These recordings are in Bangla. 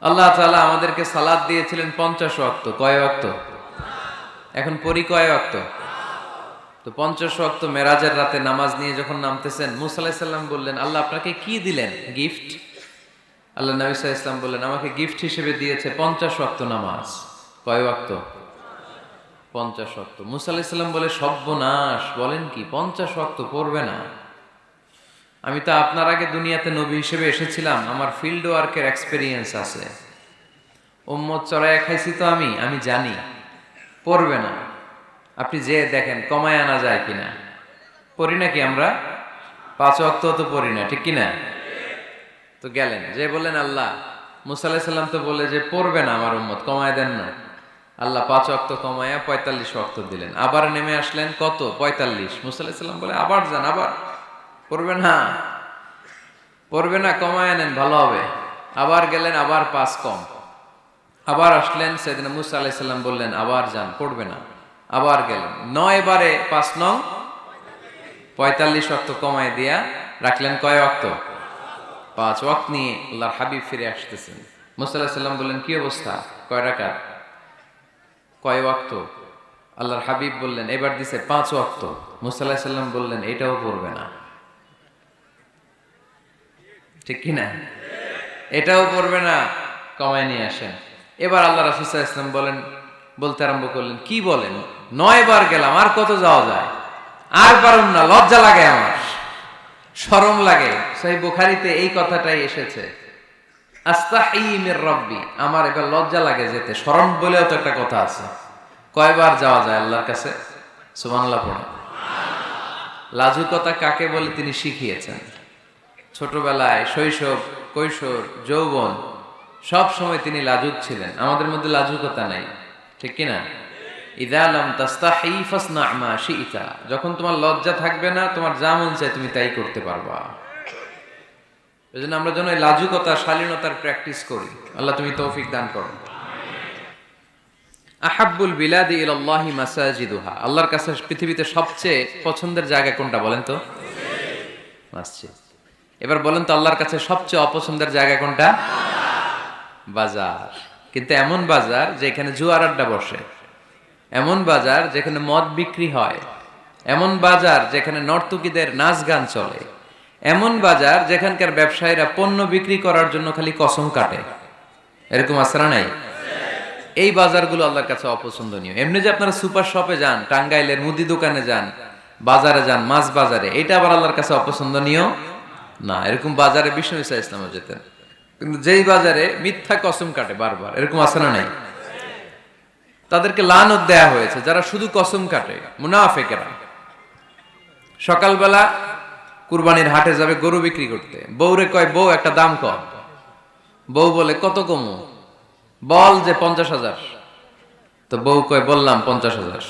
আল্লাহ তাআলা আমাদেরকে সালাত দিয়েছিলেন 50 ওয়াক্ত। কয় ওয়াক্ত? এখন পড়ি কয় ওয়াক্ত? তো 50 ওয়াক্ত মেরাজের রাতে নামাজ নিয়ে যখন নামতেছেন, মুসা আলাইহিস সালাম বললেন, আল্লাহ আপনাকে কি দিলেন গিফট? আল্লাহ নবী সাল্লাল্লাহু আলাইহি ওয়াসাল্লাম বললেন, আমাকে গিফট হিসেবে দিয়েছে 50 ওয়াক্ত নামাজ। কয় ওয়াক্ত? 50 ওয়াক্ত। মুসা আলাইহিস সালাম বলে, সর্বনাশ, বলেন কি 50 ওয়াক্ত পড়বে না? আমি তো আপনার আগে দুনিয়াতে নবী হিসেবে এসেছিলাম, আমার ফিল্ড ওয়ার্কের এক্সপেরিয়েন্স আছে, উম্মত চড়াইয়া খাইছি তো আমি জানি পড়বে না। আপনি যে দেখেন কমায় আনা যায় কিনা। পড়ি নাকি আমরা? 5 ওয়াক্ত তো পড়ি না, ঠিক কিনা? তো গেলেন যে বললেন, আল্লাহ মুসা আলাইহিস সালাম তো বলে যে পড়বে না আমার উম্মত, কমায় দেন না। আল্লাহ 5 ওয়াক্ত কমায়া 45 ওয়াক্ত দিলেন। আবার নেমে আসলেন কত? 45। মুসা আলাইহিস সালাম বলে, আবার যান, আবার পড়বে না, পড়বে না, কমায় নেন, ভালো হবে। আবার গেলেন, আবার 5 কম। আবার আসলেন, সাইয়েদনা মুসা আলাইহিস সালাম বললেন, আবার যান, পড়বে না। আবার গেলেন, 9 বারে 5 নং 45 ওয়াক্ত কমায় দিয়া রাখলেন কয় ওয়াক্ত? 5 ওয়াক্ত নিয়ে আল্লাহর হাবিব ফিরে আসতেছেন। মুসা আলাইহিস সালাম বললেন, কি অবস্থা, কয় রাকাত, কয় ওয়াক্ত? আল্লাহর হাবিব বললেন, এবার দিছে 5 ওয়াক্ত। মুসা আলাইহিস সালাম বললেন, এটাও পড়বে না, ঠিক কিনা? এটাও পড়বে না, কমায় নিয়ে আসেন। এবার আল্লাহ রাসূল সাল্লাল্লাহু আলাইহি ওয়াসাল্লাম বলতে আরম্ভ করলেন, কি বলেন, 9 বার গেলাম, আর কত যাওয়া যায়, আর পারুম না, লজ্জা লাগে, আমার শরম লাগে। সহিহ বুখারীতে এই কথাটাই এসেছে, আস্তাহি মির রাব্বি, আমার এবার লজ্জা লাগে যেতে। শরম বলেও তো একটা কথা আছে। কয়বার যাওয়া যায় আল্লাহর কাছে? সুবহানাল্লাহ পড়ে। লাজুকতা কাকে বলে তিনি শিখিয়েছেন। ছোটবেলায়, শৈশব, কৈশোর, যৌবন, সব সময় তিনি লাজুক ছিলেন। আমাদের মধ্যে লাজুকতা নাই, ঠিক কিনা? ইযা লাম তাস্তাহি ফাসনা মা শি'তা, যখন তোমার লজ্জা থাকবে না, তোমার যা মন চায় তুমি তাই করতে পারবা। এজন্য আমরা যেন এই লাজুকতা, শালীনতার প্র্যাকটিস করি। আল্লাহ তুমি তৌফিক দান করো। আহাব্বুল বিলাদি ইলাল্লাহি মাসাজিদুহা, আল্লাহর কাছে পৃথিবীতে সবচেয়ে পছন্দের জায়গা কোনটা বলেন তো? মসজিদ। এবার বলেন তো, আল্লাহর কাছে সবচেয়ে অপছন্দের জায়গা কোনটা? বাজার। কিন্তু এমন বাজার যেখানে জুয়ার আড্ডা বসে, এমন বাজার যেখানে মদ বিক্রি হয়, এমন বাজার যেখানে নর্তকীদের নাচ গান চলে, এমন বাজার যেখানকার ব্যবসায়ীরা পণ্য বিক্রি করার জন্য খালি কসম কাটে। এরকম আছে না নাই? এই বাজারগুলো আল্লাহর কাছে অপছন্দনীয়। এমনি যে আপনারা সুপার শপে যান, টাঙ্গাইলের মুদি দোকানে যান, বাজারে যান, মাছ বাজারে, এটা আবার আল্লাহর কাছে অপছন্দনীয় না। এরকম বাজারে বিষ্ণু ঈসা ইসলামও যেতেন। কিন্তু যেই বাজারে মিথ্যা কসম কাটে বারবার, এরকম আছে না নাই? তাদেরকে লানত দেয়া হয়েছে, যারা শুধু কসম কাটে, মুনাফিকেরা। সকালবেলা কুরবানির হাটে যাবে গরু বিক্রি করতে, বউরে কয়, বউ একটা দাম কম। বউ বলে, কত কমু? বল যে 50,000। তো বউ কয়, বললাম 50,000।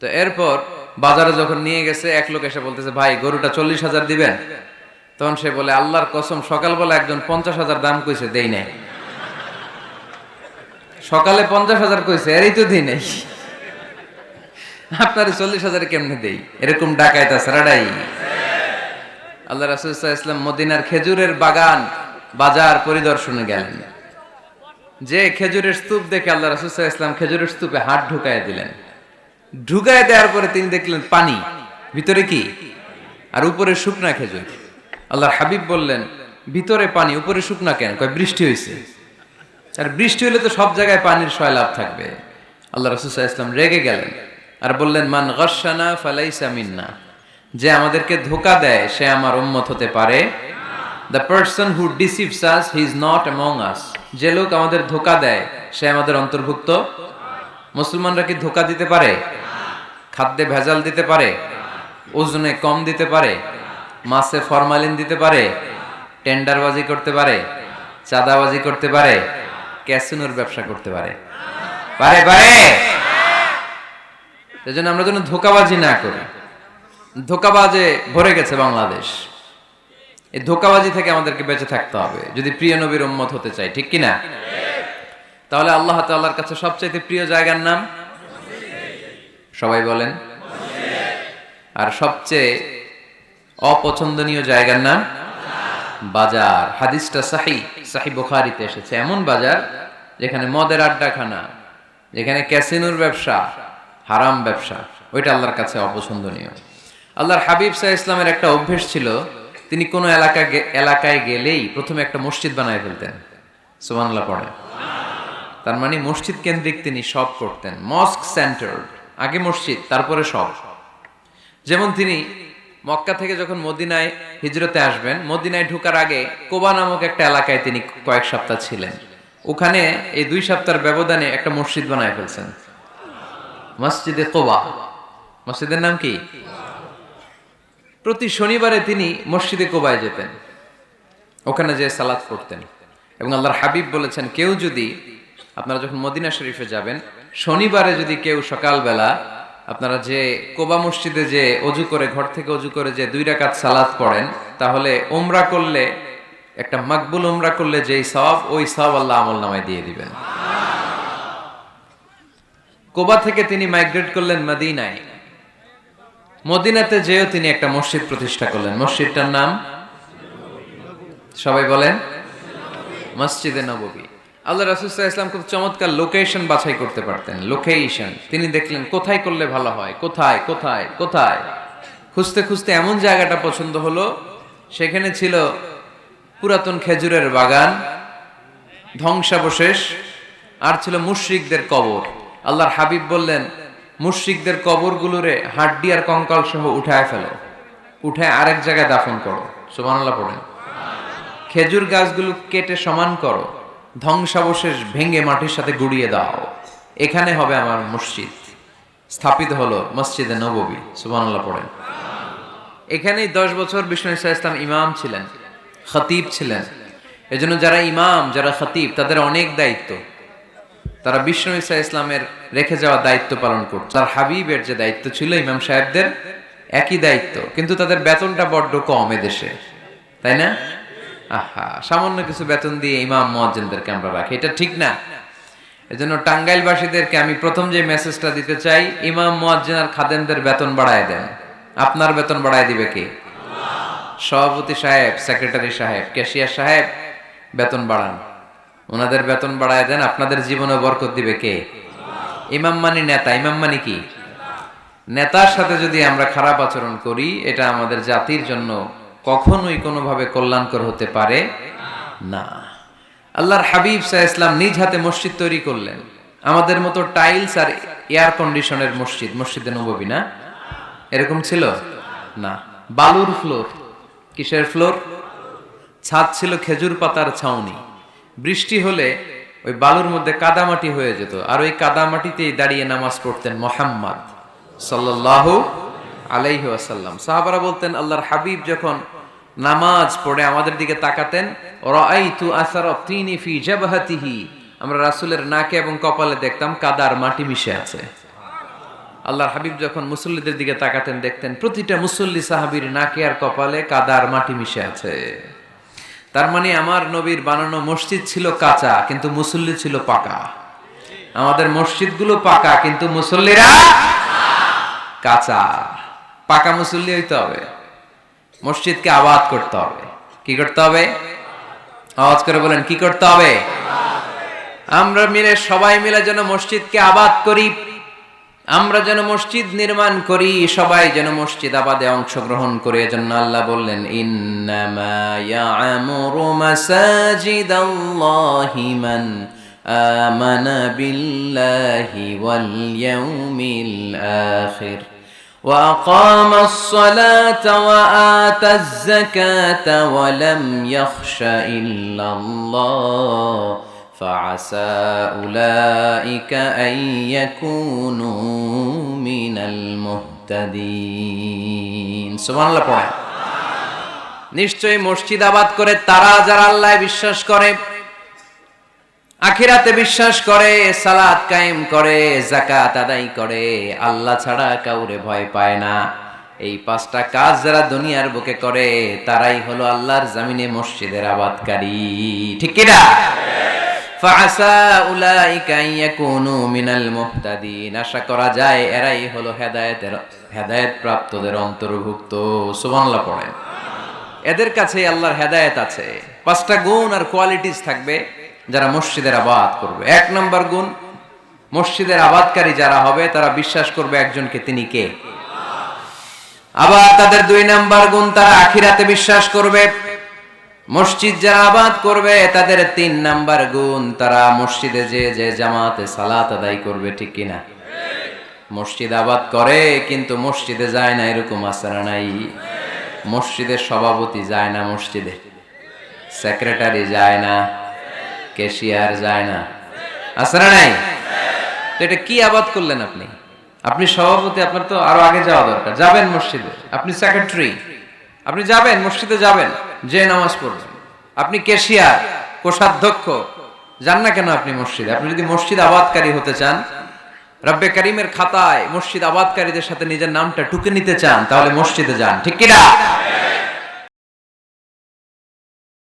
তো এরপর বাজারে যখন নিয়ে গেছে, এক লোক এসে বলতেছে, ভাই গরুটা 40,000 দিবেন? তখন সে বলে, আল্লাহর কসম, সকালবেলা একজন 50,000 দাম কইছে, দেই নাই। সকালে 50,000 কইছে, এরই তো দিই নাই, আপনার 40,000 কেমনে দেই? এরকম ডাকাইত আছে রাডাই। আল্লাহ রাসূল সাল্লাল্লাহু আলাইহি ওয়াসাল্লাম মদিনার খেজুরের বাগান, বাজার পরিদর্শনে গেলেন। যে খেজুরের স্তূপ দেখে আল্লাহ রাসূল সাল্লাল্লাহু আলাইহি ওয়াসাল্লাম খেজুরের স্তূপে হাত ঢুকায় দিলেন। ঢুকায় দেওয়ার পরে তিনি দেখলেন পানি, ভিতরে কি? আর উপরে শুকনা খেজুর। আল্লাহর হাবিব বললেন, ভিতরে পানি, উপরে শুকনা কেন? কয়, বৃষ্টি হয়েছে। আর বৃষ্টি হলে তো সব জায়গায় পানির সয়লাভ থাকবে। আল্লাহ রাসূল সাল্লাল্লাহু আলাইহি ওয়াসাল্লাম রেগে গেলেন আর বললেন, মান গাশশানা ফালাইসা মিন্না, যে আমাদেরকে ধোঁকা দেয় সে আমার উম্মত হতে পারে। The person who deceives us, he is not among us. যে লোক আমাদের ধোঁকা দেয় সে আমাদের অন্তর্ভুক্ত। মুসলমানরা কি ধোঁকা দিতে পারে? খাদ্যে ভেজাল দিতে পারে? ওজনে কম দিতে পারে? মাছে ফরমালিন দিতে পারে? টেন্ডারবাজি করতে পারে? চাঁদাবাজি করতে পারে? ক্যাসিনোর ব্যবসা করতে পারে? পারে পারে। এজন্য আমরা যেন ধোঁকাবাজি না করি। ধোঁকাবাজে ভরে গেছে বাংলাদেশ। এই ধোঁকাবাজি থেকে আমাদেরকে বেঁচে থাকতে হবে যদি প্রিয় নবীর উম্মত হতে চাই, ঠিক কিনা? তাহলে আল্লাহ তাআলার কাছে সবচেয়ে প্রিয় জায়গার নাম সবাই বলেন। আর সবচেয়ে অপছন্দনীয় জায়গার নাম বাজার। হাদিসটা সহিহ বুখারীতে এসেছে। এমন বাজার যেখানে মদের আড্ডাখানা, যেখানে ক্যাসিনোর ব্যবসা, হারাম ব্যবসা, ওইটা আল্লাহর কাছে অপছন্দনীয়। আল্লাহর হাবিব সাল্লাল্লাহু আলাইহি ওয়াসাল্লামের একটা অভ্যেস ছিল, তিনি কোনো এলাকায় গেলেই প্রথমে একটা মসজিদ বানায় ফেলতেন। সুবহানাল্লাহ পড়ে। তার মানে মসজিদ কেন্দ্রিক তিনি সব করতেন, মস্ক সেন্টার্ড, আগে মসজিদ তারপরে সব। যেমন তিনি মক্কা থেকে যখন মদিনায় হিজরতে আসবেন, মদিনায় ঢোকার আগে কোবা নামক একটা এলাকায় তিনি কয়েক সপ্তাহ ছিলেন। ওখানে এই 2 সপ্তাহের ব্যবধানে একটা মসজিদ বানায় ফেলছেন, মসজিদে কোবা। মসজিদের নাম কি? প্রতি শনিবারে তিনি মসজিদে কোবায় যেতেন, ওখানে যে সালাত পড়তেন। এবং আল্লাহর হাবিব বলেছেন, কেউ যদি, আপনারা যখন মদিনা শরীফে যাবেন, শনিবারে যদি কেউ সকালবেলা আপনারা যে কোবা মসজিদে যে অজু করে, ঘর থেকে অজু করে যে 2 রাকাত সালাত পড়েন, তাহলে উমরা করলে, একটা মাকবুল উমরা করলে যেই সওয়াব, ওই সওয়াব আল্লাহ আমলনামায় দিয়ে দিবেন। কোবা থেকে তিনি মাইগ্রেট করলেন মদিনায়। মদিনাতে যেও তিনি একটা মসজিদ প্রতিষ্ঠা করলেন। মসজিদটার নাম সবাই বলেন, মসজিদে নববী। আল্লাহ রাসূল সাল্লাল্লাহু আলাইহি ওয়াসাল্লাম খুব চমৎকার লোকেশন বাছাই করতে পারতেন, লোকেশন। তিনি দেখলেন কোথায় করলে ভালো হয়, কোথায় কোথায় কোথায়, খুঁজতে খুঁজতে এমন জায়গাটা পছন্দ হলো, সেখানে ছিল পুরাতন খেজুরের বাগান, ধ্বংসাবশেষ, আর ছিল মুশরিকদের কবর। আল্লাহর হাবিব বললেন, মুশরিকদের কবরগুলোরে হাড্ডি আর কঙ্কাল সহ উঠায় ফেলো, উঠায় আরেক জায়গায় দাফন করো। সুবহানাল্লাহ পড়েন। খেজুর গাছগুলো কেটে সমান করো, ধ্বংসাবশেষ ভেঙে মাটির সাথে গুড়িয়ে দাও, এখানে হবে আমার মসজিদ। স্থাপিত হলো মসজিদে নববী। সুবহানাল্লাহ পড়েন। এখানেই 10 বছর বিষ্ণু ইসা ইসলাম ইমাম ছিলেন, খতিব ছিলেন। এজন্য যারা ইমাম, যারা খতিব, তাদের অনেক দায়িত্ব। তারা বিষ্ণু ইসা ইসলামের রেখে যাওয়া দায়িত্ব পালন করছে। তার হাবিবের যে দায়িত্ব ছিল, ইমাম সাহেবদের একই দায়িত্ব, কিন্তু তাদের বেতনটা বড্ড কম এদেশে, তাই না? আহা, সামান্য কিছু বেতন দিয়ে ইমাম মুয়াজ্জিনদেরকে আমরা রাখি, এটা ঠিক না। এজন্য টাঙ্গাইলবাসীদেরকে আমি প্রথম যে মেসেজটা দিতে চাই, ইমাম মুয়াজ্জিন আর খাদেমদের বেতন বাড়ায় দেন। আপনার বেতন বাড়ায় দিবে কে? সভাপতি সাহেব, সেক্রেটারি সাহেব, ক্যাশিয়ার সাহেব, বেতন বাড়ান, ওনাদের বেতন বাড়ায় দেন। আপনাদের জীবনে বরকত দিবে কে? ইমাম মানি নেতা। ইমাম মানি কি? নেতার সাথে যদি আমরা খারাপ আচরণ করি, এটা আমাদের জাতির জন্য কখনোই কোনোভাবে কল্যাণকর হতে পারে না। আল্লাহর হাবিব সাল্লাল্লাহু আলাইহি ওয়াসাল্লাম নিজ হাতে মসজিদ তৈরি করলেন। আমাদের মতো টাইলস আর এয়ার কন্ডিশনের মসজিদ, মসজিদে নববী না, এরকম ছিল না। বালুর ফ্লোর। কিসের ফ্লোর? ছাদ ছিল খেজুর পাতার ছাউনি। বৃষ্টি হলে ওই বালুর মধ্যে কাদামাটি হয়ে যেত, আর ওই কাদামাটিতেই দাঁড়িয়ে নামাজ পড়তেন মুহাম্মদ সাল্লাল্লাহু আলাইহি ওয়াসাল্লাম। সাহাবারা বলতেন, আল্লাহর হাবিব যখন নামাজ পড়ে আমাদের দিকে তাকাতেন, রাআইতু আসারা তিনি ফি জাবহাতিহি, আমরা রাসূলের নাকে এবং কপালে দেখতাম কাদার মাটি মিশে আছে। আল্লাহর হাবিব যখন মুসল্লিদের দিকে তাকাতেন, দেখতেন প্রতিটা মুসল্লি সাহাবীর নাকে আর কপালে কাদার মাটি মিশে আছে। তার মানে আমার নবীর বানানো মসজিদ ছিল কাঁচা, কিন্তু মুসল্লি ছিল পাকা। আমাদের মসজিদগুলো পাকা, কিন্তু মুসল্লিরা কাঁচা। পাকা মুসল্লি হইতে হবে, মসজিদকে আবাদ করতে হবে। কি করতে হবে? আওয়াজ করে বলেন, কি করতে হবে? আমরা মিলে, সবাই মিলে যেন মসজিদকে আবাদ করি, আমরা যেন মসজিদ নির্মাণ করি, সবাই যেন মসজিদ আবাদে অংশগ্রহণ করে। এজন্য আল্লাহ বললেন, ইন্নামা ইয়া'মুরু মাসাজিদাল্লাহি মান আমানা বিল্লাহি ওয়াল ইয়াউমিল আখির ওয়া আকামাস সালাতা ওয়া আতাজ যাকাতা ওয়া লাম ইয়াখশা ইল্লাল্লাহ فعسى أولئك أن يكونوا من المهتدين سبحان الله পড়েন। নিশ্চয়ই মসজিদ আবাদ করে তারা যারা আল্লাহয় বিশ্বাস করে, আখিরাতে বিশ্বাস করে, সালাত কায়েম করে, যাকাত আদায় করে, আল্লাহ ছাড়া কাউরে ভয় পায় না। এই 5টা কাজ যারা দুনিয়ার বুকে করে, তারাই হলো আল্লাহর জমিনে মসজিদের আবাদকারী। ঠিক কি না? ফাআসা উলাইকা আন ইয়াকুনু মিনাল মুহতাদিন, আশা করা যায় এরাই হলো হেদায়েত প্রাপ্তদের অন্তর্ভুক্ত। সুবহানাল্লাহ পড়েন। এদের কাছে আল্লাহর হেদায়েত আছে। 5টা গুণ আর কোয়ালিটিস থাকবে যারা মসজিদের আবাদ করবে। 1 নম্বর গুণ, মসজিদের আবাদকারী যারা হবে তারা বিশ্বাস করবে একজনকে, তিনি কে। আবার তাদের 2 নম্বর গুণ, তারা আখিরাতে বিশ্বাস করবে। মসজিদ যারা আবাদ করবে তাদের 3 নম্বর গুণ, তারা মসজিদে যে জামাতে সালাত আদায় করবে, ঠিক কিনা। মসজিদ আবাদ করে কিন্তু মসজিদে যায় না, এরকম আছে না নাই? মসজিদের সভাপতি যায় না, মসজিদে সেক্রেটারি যায় না, ক্যাশিয়ার যায় না, আছে না নাই? তো এটা কি আবাদ করলেন আপনি? আপনি সভাপতি, আপনার তো আরো আগে যাওয়া দরকার। যাবেন মসজিদে, আপনি সেক্রেটারি, আপনি যাবেন মসজিদে, যাবেন যে নামাজ পড়বেন। আপনি ক্যাশিয়ার, কোষাধ্যক্ষ, যান না কেন আপনি মসজিদে? আপনি যদি মসজিদ আবাদকারী হতে চান, রব্বে কারিমের খাতায় মসজিদ আবাদকারীদের সাথে নিজের নামটা টুকে নিতে চান, তাহলে মসজিদে যান, ঠিক কিনা?